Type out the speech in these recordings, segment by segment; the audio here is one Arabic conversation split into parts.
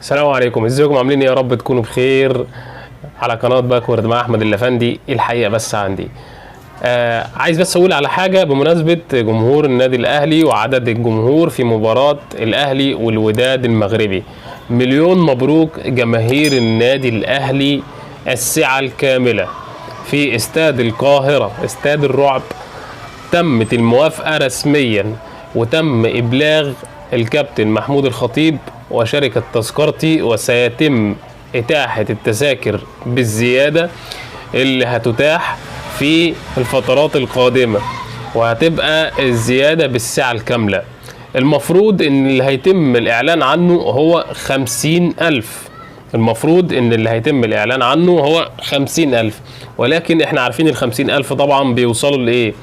السلام عليكم، ازيكم عاملين ايه؟ يا رب تكونوا بخير. على قناه باكورد مع احمد الافندي. الحقيقه بس عندي عايز بس اقول على حاجه بمناسبه جمهور النادي الاهلي وعدد الجمهور في مباراه الاهلي والوداد المغربي. مليون مبروك جماهير النادي الاهلي، السعه الكامله في استاد القاهره، استاد الرعب. تمت الموافقه رسميا وتم ابلاغ الكابتن محمود الخطيب وشركة تذكرتي، وسيتم إتاحة التذاكر بالزيادة اللي هتتاح في الفترات القادمة، وهتبقى الزيادة بالسعة الكاملة. المفروض إن اللي هيتم الإعلان عنه هو 50,000. المفروض إن اللي هيتم الإعلان عنه هو 50,000، ولكن إحنا عارفين 50,000 طبعا بيوصلوا لإيه.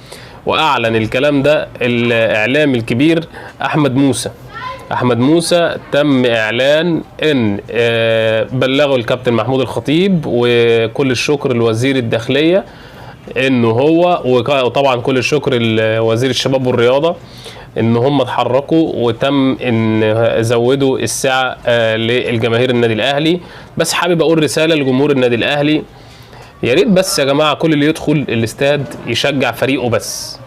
وأعلن الكلام ده الإعلام الكبير أحمد موسى. تم اعلان ان بلغوا الكابتن محمود الخطيب، وكل الشكر لوزير الداخليه انه هو، وطبعا كل الشكر لوزير الشباب والرياضه ان هم اتحركوا وتم ان زودوا السعه للجماهير النادي الاهلي. بس حابب اقول رساله لجمهور النادي الاهلي، يا ريت بس يا جماعه كل اللي يدخل الاستاد يشجع فريقه بس.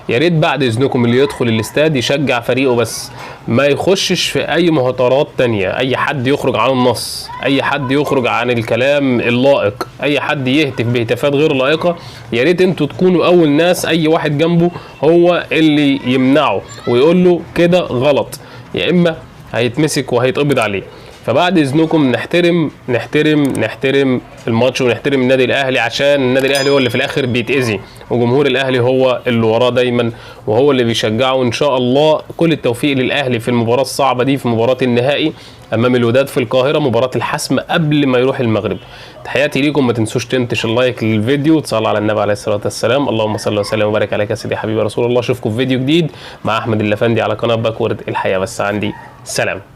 يا ريت بعد اذنكم اللي يدخل الاستاد يشجع فريقه بس، ما يخشش في اي مهاترات تانية. اي حد يخرج عن النص، اي حد يخرج عن الكلام اللائق، اي حد يهتف بهتافات غير لائقة، يا ريت انتوا تكونوا اول ناس اي واحد جنبه هو اللي يمنعه ويقول له كده غلط، يا اما هيتمسك وهيتقبض عليه. فبعد اذنكم نحترم الماتش ونحترم النادي الاهلي، عشان النادي الاهلي هو اللي في الاخر بيتاذي، وجمهور الاهلي هو اللي وراه دايما وهو اللي بيشجعه. وان شاء الله كل التوفيق للاهلي في المباراه الصعبه دي، في مباراه النهائي امام الوداد في القاهره، مباراه الحسم قبل ما يروح المغرب. تحياتي ليكم، ما تنسوش تنتش اللايك للفيديو وتصلوا على النبي عليه الصلاه والسلام. اللهم صل وسلم وبارك عليك يا سيدي حبيبي رسول الله. اشوفكم في فيديو جديد مع احمد الافندي على قناه باكورد. الحقيقه بس عندي سلام.